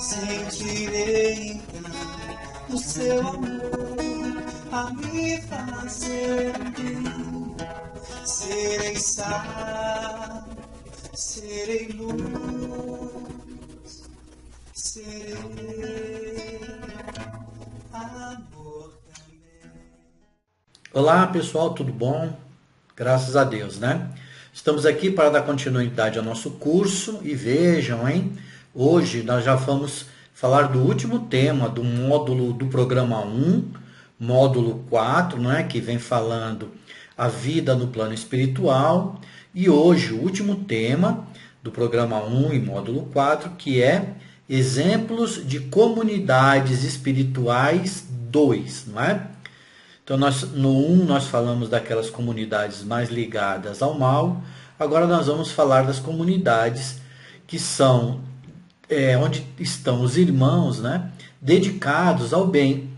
Sentirei então o seu amor a me fazer bem. Serei sal, serei luz, serei amor também. Olá pessoal, tudo bom? Graças a Deus, né? Estamos aqui para dar continuidade ao nosso curso e vejam, hein? Hoje nós já vamos falar do último tema do módulo do programa 1, módulo 4, né? Que vem falando a vida no plano espiritual. E hoje o último tema do programa 1 e módulo 4, que é exemplos de comunidades espirituais 2, não é? Então, no 1 nós falamos daquelas comunidades mais ligadas ao mal. Agora nós vamos falar das comunidades que são onde estão os irmãos, né, dedicados ao bem.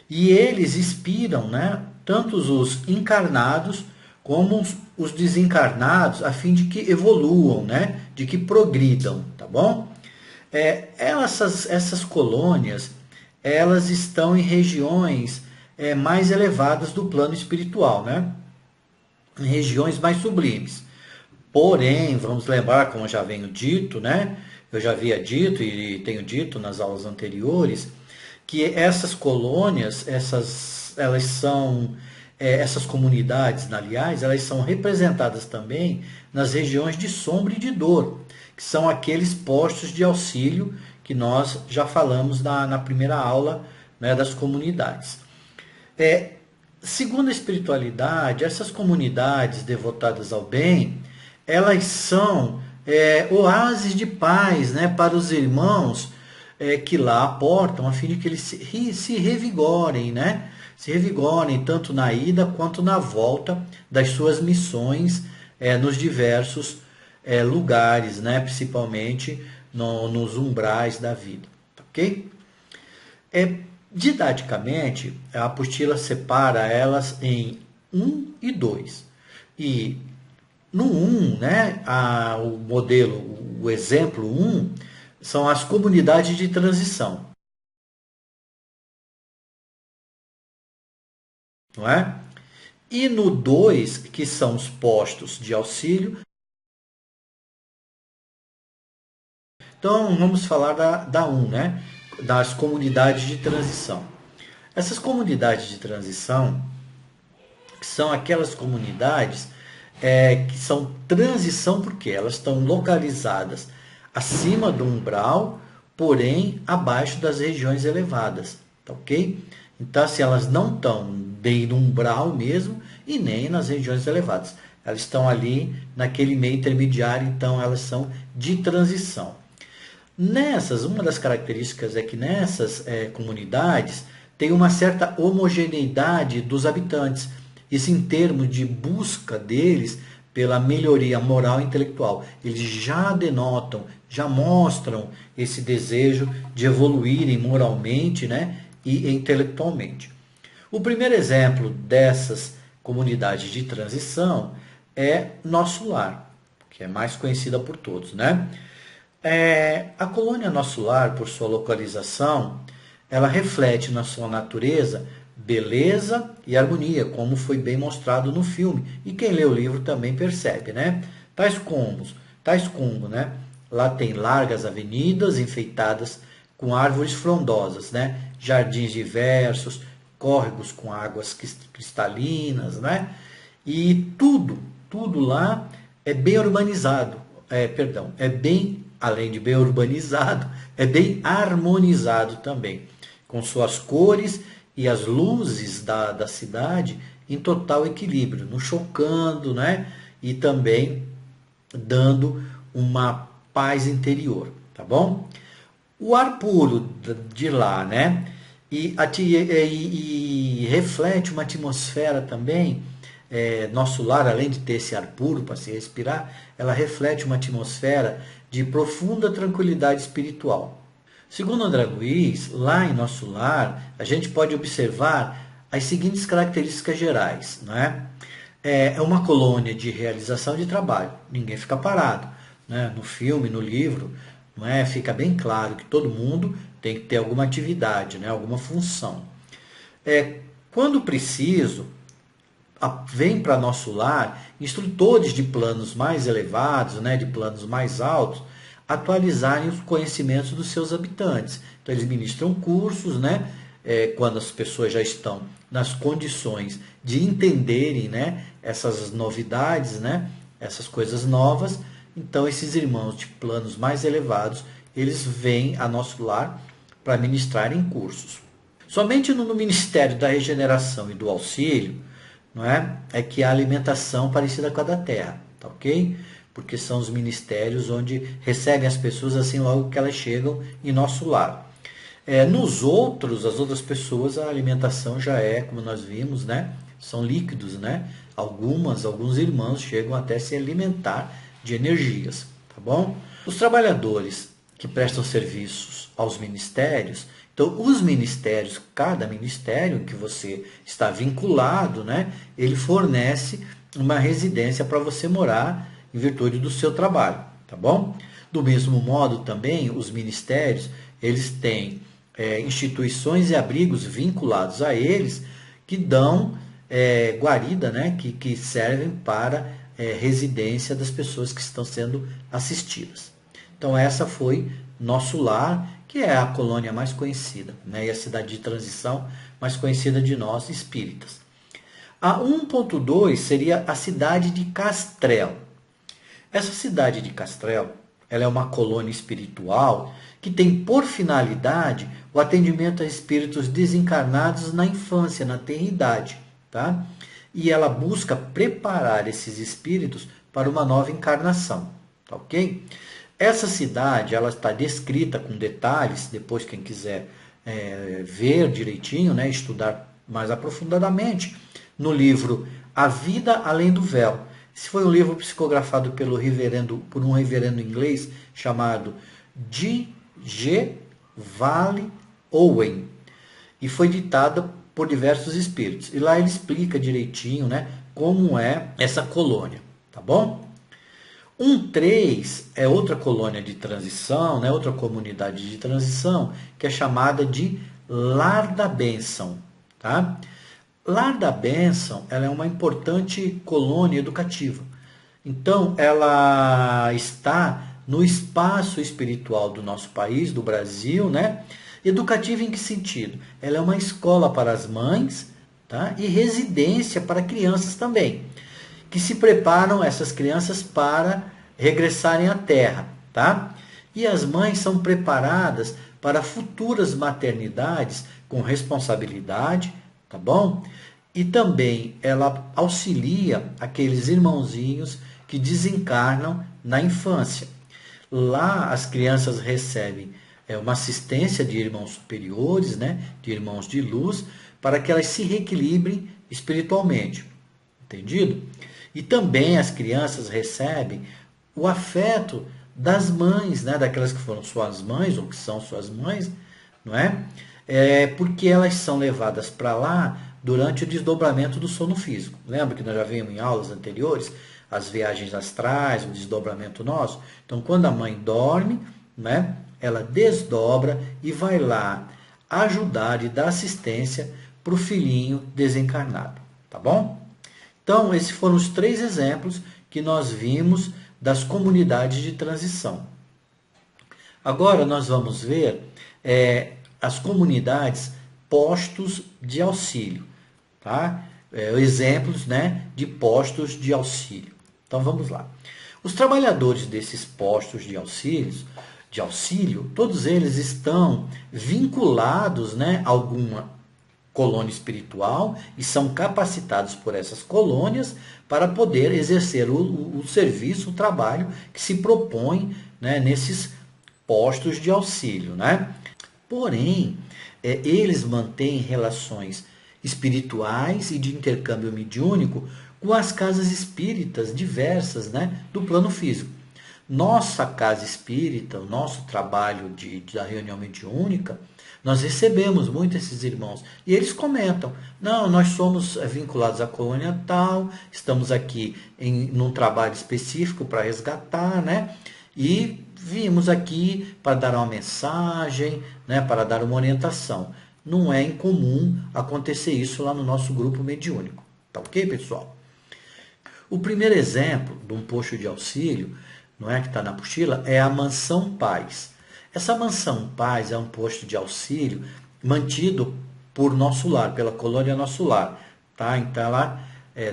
E eles inspiram, né, tanto os encarnados como os desencarnados, a fim de que evoluam, né, de que progridam, tá bom? Essas colônias, elas estão em regiões mais elevadas do plano espiritual, né? Em regiões mais sublimes. Porém, vamos lembrar, como eu já venho dito, né? Eu já havia dito e tenho dito nas aulas anteriores, que essas colônias, essas comunidades, aliás, elas são representadas também nas regiões de sombra e de dor, que são aqueles postos de auxílio que nós já falamos na primeira aula, né, das comunidades. Segundo a espiritualidade, essas comunidades devotadas ao bem, elas são oásis de paz, né, para os irmãos que lá aportam, a fim de que eles se revigorem, né? Se revigorem tanto na ida quanto na volta das suas missões nos diversos lugares, né? Principalmente nos umbrais da vida, ok? Didaticamente, a apostila separa elas em 1 e 2. E no 1, né, o modelo, o exemplo 1, são as comunidades de transição. Não é? E no 2, que são os postos de auxílio. Então, vamos falar da 1, né? Das comunidades de transição. Essas comunidades de transição são aquelas comunidades que são transição porque elas estão localizadas acima do umbral, porém abaixo das regiões elevadas, tá ok? Então, assim, elas não estão bem no umbral mesmo e nem nas regiões elevadas. Elas estão ali naquele meio intermediário, então elas são de transição. Uma das características é que nessas comunidades tem uma certa homogeneidade dos habitantes, isso em termos de busca deles pela melhoria moral e intelectual. Eles já denotam, já mostram esse desejo de evoluírem moralmente, né, e intelectualmente. O primeiro exemplo dessas comunidades de transição é Nosso Lar, que é mais conhecida por todos, né? A colônia Nosso Lar, por sua localização, ela reflete na sua natureza beleza e harmonia, como foi bem mostrado no filme. E quem lê o livro também percebe, né? Tais como, né? Lá tem largas avenidas enfeitadas com árvores frondosas, né? Jardins diversos, córregos com águas cristalinas, né? E tudo lá é bem urbanizado, além de bem urbanizado, é bem harmonizado também, com suas cores e as luzes da cidade em total equilíbrio, não chocando, né? E também dando uma paz interior, tá bom? O ar puro de lá, né? E reflete uma atmosfera também. Nosso lar, além de ter esse ar puro para se respirar, ela reflete uma atmosfera de profunda tranquilidade espiritual. Segundo André Luiz, lá em Nosso Lar, a gente pode observar as seguintes características gerais, não é? É uma colônia de realização de trabalho, ninguém fica parado, né? No filme, no livro, não é? Fica bem claro que todo mundo tem que ter alguma atividade, né? Alguma função. Quando preciso, vem para nosso lar instrutores de planos mais elevados, né, de planos mais altos, atualizarem os conhecimentos dos seus habitantes. Então eles ministram cursos, né, quando as pessoas já estão nas condições de entenderem, né, essas novidades, né, essas coisas novas. Então esses irmãos de planos mais elevados, eles vêm a nosso lar para ministrarem cursos. Somente no Ministério da Regeneração e do Auxílio, não é? É que há alimentação parecida com a da terra, tá ok? Porque são os ministérios onde recebem as pessoas assim logo que elas chegam em nosso lar. Nos outros, as outras pessoas, a alimentação já é, como nós vimos, né? São líquidos, né? Alguns irmãos chegam até se alimentar de energias, tá bom? Os trabalhadores que prestam serviços aos ministérios, então os ministérios, cada ministério em que você está vinculado, né, ele fornece uma residência para você morar em virtude do seu trabalho, tá bom? Do mesmo modo também, os ministérios, eles têm instituições e abrigos vinculados a eles que dão guarida, né, que servem para residência das pessoas que estão sendo assistidas. Então essa foi nosso lar, que é a colônia mais conhecida, né, e a cidade de transição mais conhecida de nós espíritas. A 1.2 seria a cidade de Castrel. Essa cidade de Castrel, ela é uma colônia espiritual que tem por finalidade o atendimento a espíritos desencarnados na infância, na tenridade, tá? E ela busca preparar esses espíritos para uma nova encarnação, tá ok? Essa cidade, ela está descrita com detalhes, depois quem quiser ver direitinho, né, estudar mais aprofundadamente, no livro A Vida Além do Véu. Esse foi um livro psicografado por um reverendo inglês chamado G. Vale Owen, e foi ditado por diversos espíritos. E lá ele explica direitinho, né, como é essa colônia, tá bom? 1.3 é outra colônia de transição, né, outra comunidade de transição, que é chamada de Lar da Bênção, tá? Lar da Bênção, ela é uma importante colônia educativa. Então, ela está no espaço espiritual do nosso país, do Brasil, né? Educativa em que sentido? Ela é uma escola para as mães, tá? E residência para crianças também, que se preparam essas crianças para regressarem à Terra, tá? E as mães são preparadas para futuras maternidades com responsabilidade, tá bom? E também ela auxilia aqueles irmãozinhos que desencarnam na infância. Lá as crianças recebem uma assistência de irmãos superiores, né, de irmãos de luz, para que elas se reequilibrem espiritualmente. Entendido? E também as crianças recebem o afeto das mães, né, daquelas que foram suas mães ou que são suas mães, não é? Porque elas são levadas para lá durante o desdobramento do sono físico. Lembra que nós já vimos em aulas anteriores as viagens astrais, o desdobramento nosso? Então, quando a mãe dorme, né, ela desdobra e vai lá ajudar e dar assistência para o filhinho desencarnado, tá bom? Então, esses foram os 3 exemplos que nós vimos das comunidades de transição. Agora nós vamos ver as comunidades postos de auxílio, tá? Exemplos, né, de postos de auxílio. Então vamos lá. Os trabalhadores desses postos de auxílio, todos eles estão vinculados, né, a alguma colônia espiritual e são capacitados por essas colônias para poder exercer o serviço, o trabalho que se propõe, né, nesses postos de auxílio, né? Porém, eles mantêm relações espirituais e de intercâmbio mediúnico com as casas espíritas diversas, né, do plano físico. Nossa casa espírita, o nosso trabalho da reunião mediúnica, nós recebemos muito esses irmãos. E eles comentam, não, nós somos vinculados à colônia tal, estamos aqui num trabalho específico para resgatar, né? E vimos aqui para dar uma mensagem, né, para dar uma orientação. Não é incomum acontecer isso lá no nosso grupo mediúnico. Tá ok, pessoal? O primeiro exemplo de um posto de auxílio, não é, que está na apostila, é a Mansão Paz. Essa Mansão Paz é um posto de auxílio mantido por Nosso Lar, pela colônia Nosso Lar. Tá? Então, lá,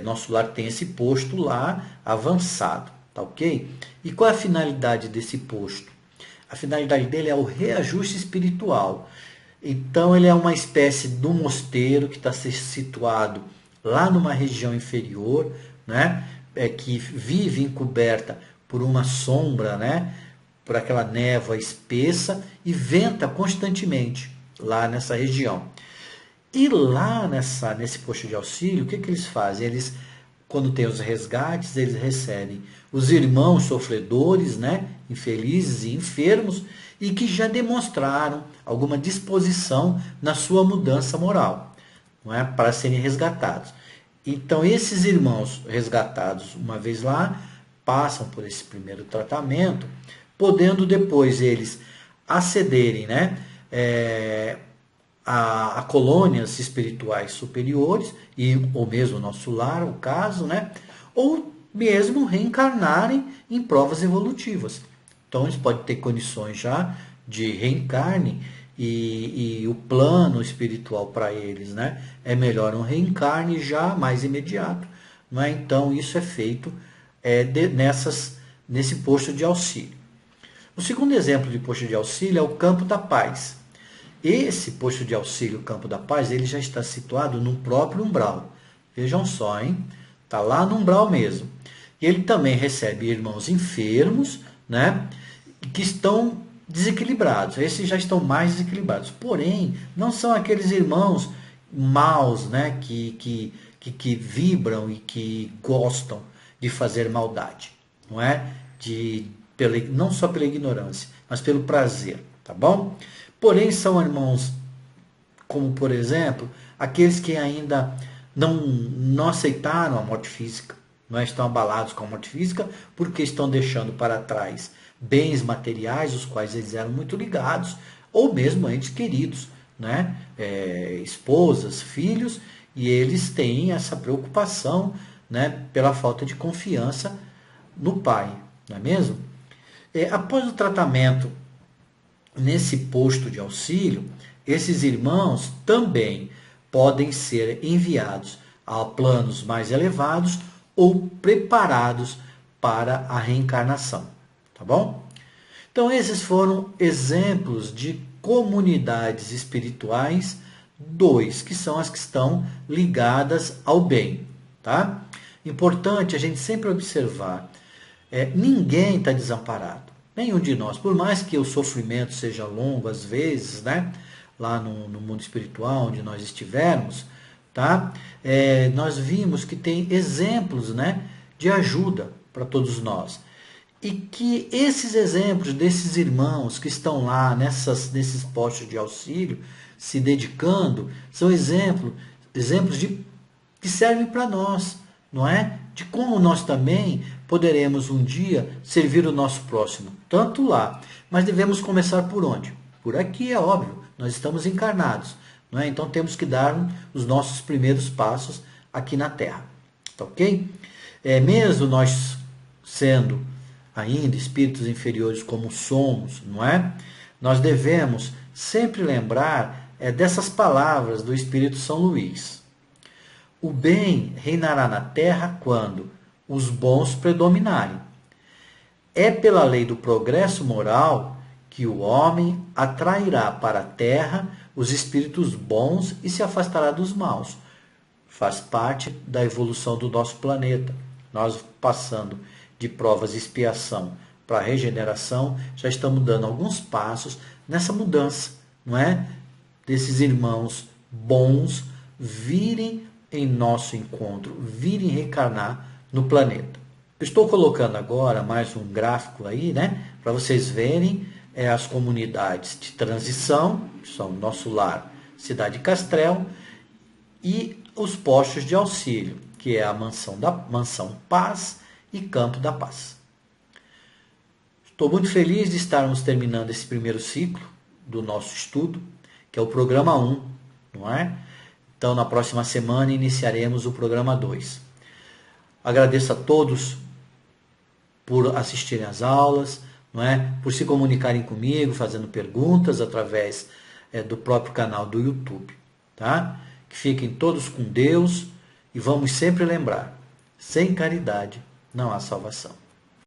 Nosso Lar tem esse posto lá avançado. Tá ok? E qual é a finalidade desse posto? A finalidade dele é o reajuste espiritual. Então, ele é uma espécie de um mosteiro que está situado lá numa região inferior, né? Que vive encoberta por uma sombra, né? Por aquela névoa espessa e venta constantemente lá nessa região. E lá nesse posto de auxílio, o que eles fazem? Eles, quando tem os resgates, eles recebem os irmãos sofredores, né? Infelizes e enfermos, e que já demonstraram alguma disposição na sua mudança moral, não é? Para serem resgatados. Então, esses irmãos resgatados, uma vez lá, passam por esse primeiro tratamento, podendo depois eles acederem, né, a colônias espirituais superiores, ou mesmo o Nosso Lar, o caso, né, ou mesmo reencarnarem em provas evolutivas. Então, eles podem ter condições já de reencarne e o plano espiritual para eles, né, é melhor um reencarne já mais imediato. Não é? Então, isso é feito nesse posto de auxílio. O segundo exemplo de posto de auxílio é o Campo da Paz. Esse posto de auxílio, Campo da Paz, ele já está situado no próprio umbral. Vejam só, hein? Está lá no umbral mesmo. E ele também recebe irmãos enfermos, né? Que estão desequilibrados. Esses já estão mais desequilibrados. Porém, não são aqueles irmãos maus, né? Que vibram e que gostam de fazer maldade. Não é? Não só pela ignorância, mas pelo prazer. Tá bom? Porém, são irmãos como, por exemplo, aqueles que ainda não aceitaram a morte física, não estão abalados com a morte física, porque estão deixando para trás bens materiais, os quais eles eram muito ligados, ou mesmo entes queridos, né? Esposas, filhos, e eles têm essa preocupação, né, pela falta de confiança no pai, não é mesmo? Após o tratamento nesse posto de auxílio, esses irmãos também podem ser enviados a planos mais elevados ou preparados para a reencarnação. Tá bom? Então, esses foram exemplos de comunidades espirituais, que são as que estão ligadas ao bem. Tá? Importante a gente sempre observar, ninguém está desamparado. Nenhum de nós, por mais que o sofrimento seja longo às vezes, né? Lá no mundo espiritual onde nós estivermos, tá? Nós vimos que tem exemplos, né, de ajuda para todos nós. E que esses exemplos desses irmãos que estão lá nesses postos de auxílio, se dedicando, são exemplos que servem para nós, não é? De como nós também poderemos um dia servir o nosso próximo, tanto lá. Mas devemos começar por onde? Por aqui, é óbvio. Nós estamos encarnados, não é? Então temos que dar os nossos primeiros passos aqui na Terra. Tá ok? Mesmo nós sendo ainda espíritos inferiores como somos, não é? Nós devemos sempre lembrar dessas palavras do Espírito São Luís. O bem reinará na terra quando os bons predominarem. É pela lei do progresso moral que o homem atrairá para a terra os espíritos bons e se afastará dos maus. Faz parte da evolução do nosso planeta. Nós, passando de provas de expiação para a regeneração, já estamos dando alguns passos nessa mudança, não é? Desses irmãos bons virem em nosso encontro, virem reencarnar no planeta. Estou colocando agora mais um gráfico aí, né? Para vocês verem as comunidades de transição, que são Nosso Lar, Cidade Castrel, e os postos de auxílio, que é a Mansão Paz e Campo da Paz. Estou muito feliz de estarmos terminando esse primeiro ciclo do nosso estudo, que é o programa 1, não é? Então, na próxima semana, iniciaremos o programa 2. Agradeço a todos por assistirem às aulas, não é? Por se comunicarem comigo, fazendo perguntas através do próprio canal do YouTube. Tá? Que fiquem todos com Deus e vamos sempre lembrar, sem caridade não há salvação.